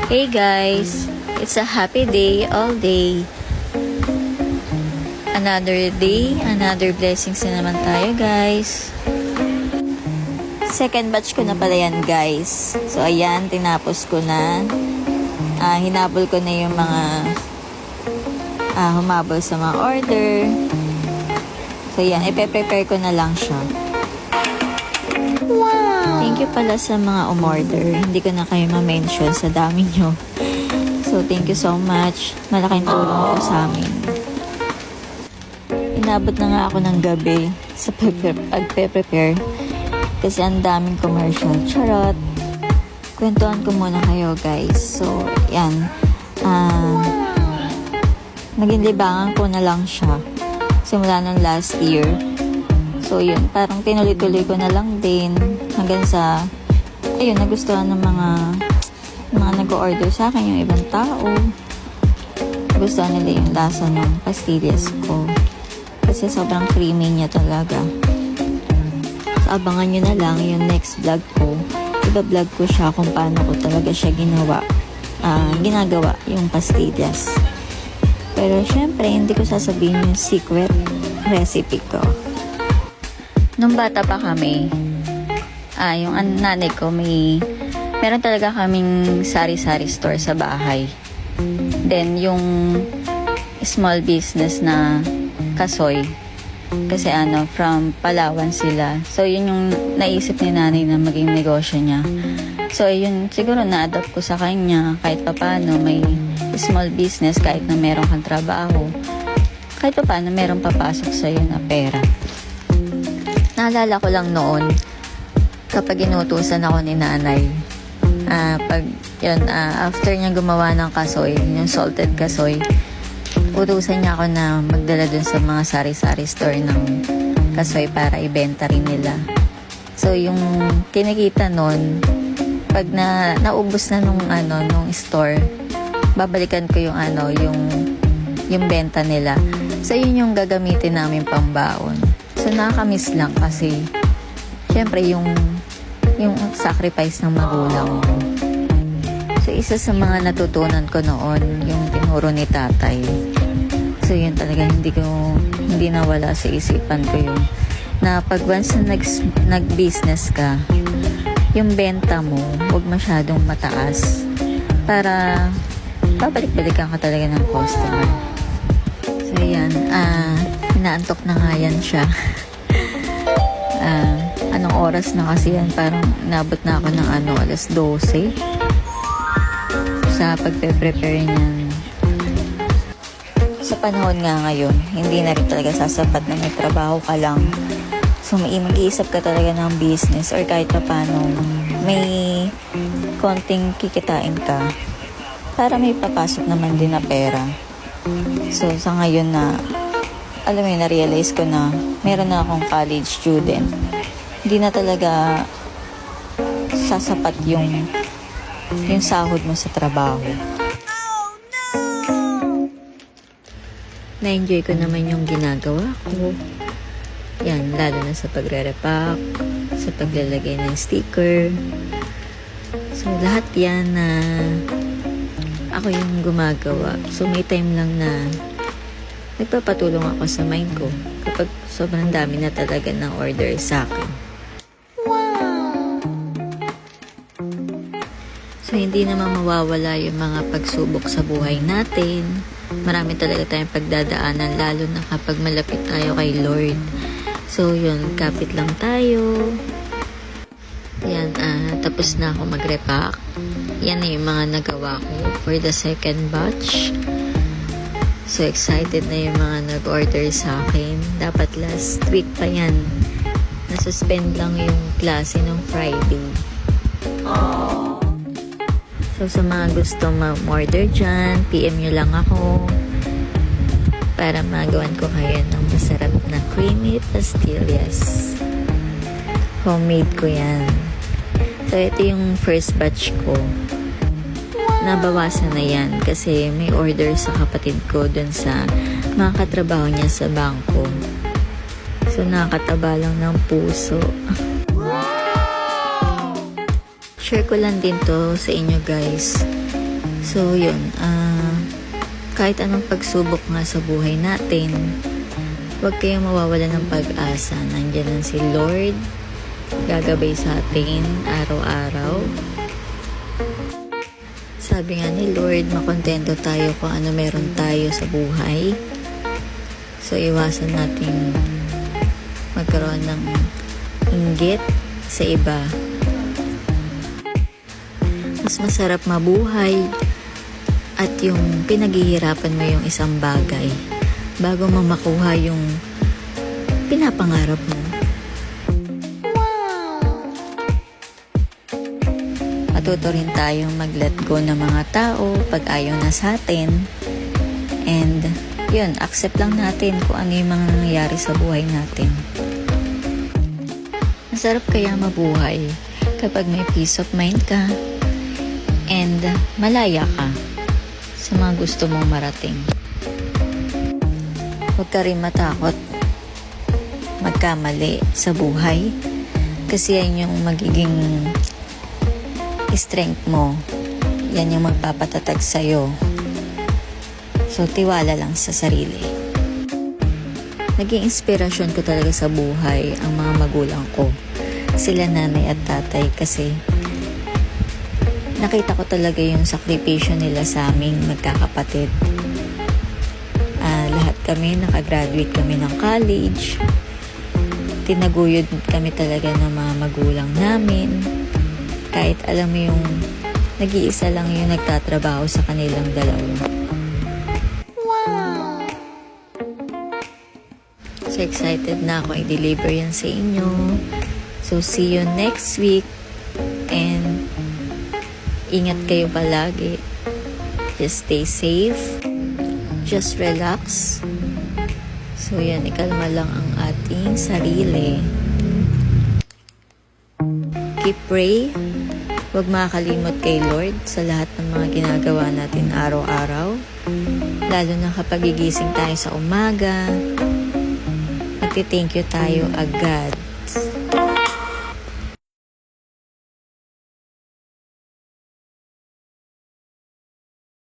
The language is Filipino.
Hey guys, it's a happy day all day. Another day, another blessings na naman tayo guys. Second batch ko na pala yan guys. So ayan, tinapos ko na. Hinabol ko na yung mga humabol sa mga order. So ayan, ipe-prepare ko na lang siya. Thank you pala sa mga umorder. Hindi ko na kayo ma-mention sa dami nyo. So, thank you so much. Malaking tulong po sa amin. Inabot na nga ako ng gabi sa pagpe-prepare. Kasi ang daming commercial. Charot! Kwentuhan ko muna kayo, guys. So, yan. Naging libangan ko na lang siya. Simula ng last year. So, yun. Parang tinuloy-tuloy ko na lang din. Hanggang sa, ayun, nagustuhan ng mga nag-order sa akin, yung ibang tao. Gustuhan nila yung lasa ng pastillas ko. Kasi sobrang creamy niya talaga. So, abangan nyo na lang yung next vlog ko. Iba-vlog ko siya kung paano ko talaga siya ginagawa yung pastillas. Pero, syempre, hindi ko sasabihin yung secret recipe ko. Nung bata pa kami, yung nanay ko meron talaga kaming sari-sari store sa bahay. Then yung small business na kasoy, kasi from Palawan sila. So yun yung naisip ni nanay na maging negosyo niya. So yun siguro na-adapt ko sa kanya kahit papaano may small business, kahit na meron kang trabaho, kahit papaano meron papasok sa'yo na pera. Naalala ko lang noon kapag inutusan ako ni nanay, after niya gumawa ng kasoy, yung salted kasoy, utusan niya ako na magdala dun sa mga sari-sari store ng kasoy para ibenta rin nila. So yung kinikita nun, pag naubos na nung store, babalikan ko yung benta nila. So yun yung gagamitin namin pambaon. So nakakamiss lang kasi syempre yung sacrifice ng magulang ko. So, isa sa mga natutunan ko noon, yung tinuro ni tatay. So, yun talaga, hindi nawala sa isipan ko yun. Na pag once na nag-business ka, yung benta mo, huwag masyadong mataas. Para babalik-balikan ka talaga ng customer. So, yan. Inaantok na nga yan siya. Anong oras na kasi yan? Parang nabot na ako ng alas 12 sa pagpe-prepare niyan. Sa panahon nga ngayon, hindi na rin talaga sasapat na may trabaho ka lang. So mag-iisip ka talaga ng business or kahit pa paano may konting kikitain ka para may papasok naman din na pera. So sa ngayon na alam mo yun, na-realize ko na meron na akong college student. Hindi na talaga sasapat yung sahod mo sa trabaho. Oh, no! Na-enjoy ko naman yung ginagawa ko. Yan, lalo na sa pagre-repack, sa paglalagay ng sticker. So, lahat yan na ako yung gumagawa. So, may time lang na nagpapatulong ako sa mind ko kapag sobrang dami na talaga ng order sa akin. Wow! So, hindi naman mawawala yung mga pagsubok sa buhay natin. Marami talaga tayong pagdadaanan, lalo na kapag malapit tayo kay Lord. So, yun, kapit lang tayo. Yan, tapos na ako mag-repack. Yan na yung mga nagawa ko for the second batch. So, excited na yung mga nag-order sa akin. Dapat last week pa yan. Nasuspend lang yung klase ng Friday. So, sa mga gusto mag-order dyan, PM nyo lang ako para magawan ko kayo ng masarap na creamy pastillas. Homemade ko yan. So, ito yung first batch ko. Nabawasan na yan kasi may order sa kapatid ko dun sa mga katrabaho niya sa bangko. So, nakakataba lang ng puso. Share ko lang din to sa inyo guys. So, yun. Kahit anong pagsubok nga sa buhay natin, huwag kayong mawawala ng pag-asa. Nandiyan lang si Lord, gagabay sa atin araw-araw. Sabi nga ni Lord, makontento tayo kung ano meron tayo sa buhay. So, iwasan natin magkaroon ng inggit sa iba. Mas masarap mabuhay at yung pinaghihirapan mo yung isang bagay bago mo makuha yung pinapangarap mo. Matuto rin tayong mag-let go ng mga tao pag ayaw na sa atin. And yun, accept lang natin kung ano yung mga nangyayari sa buhay natin. Masarap kaya mabuhay kapag may peace of mind ka and malaya ka sa mga gusto mong marating. Huwag ka rin matakot magkamali sa buhay kasi yan yung magiging strength mo. Yan yung magpapatatag sa'yo. So, tiwala lang sa sarili. Naging inspirasyon ko talaga sa buhay ang mga magulang ko. Sila nanay at tatay kasi nakita ko talaga yung sakripisyo nila sa aming magkakapatid. Lahat kami, nakagraduate kami ng college. Tinaguyod kami talaga ng mga magulang namin. Kahit alam mo yung nag-iisa lang yung nagtatrabaho sa kanilang dalawa. Wow! So excited na ako i-deliver yan sa inyo. So see you next week. And ingat kayo palagi. Just stay safe. Just relax. So yan, ikalma lang ang ating sarili. Keep pray. Huwag makakalimot kay Lord sa lahat ng mga ginagawa natin araw-araw. Lalo na kapag gigising tayo sa umaga. Magti-thank you tayo agad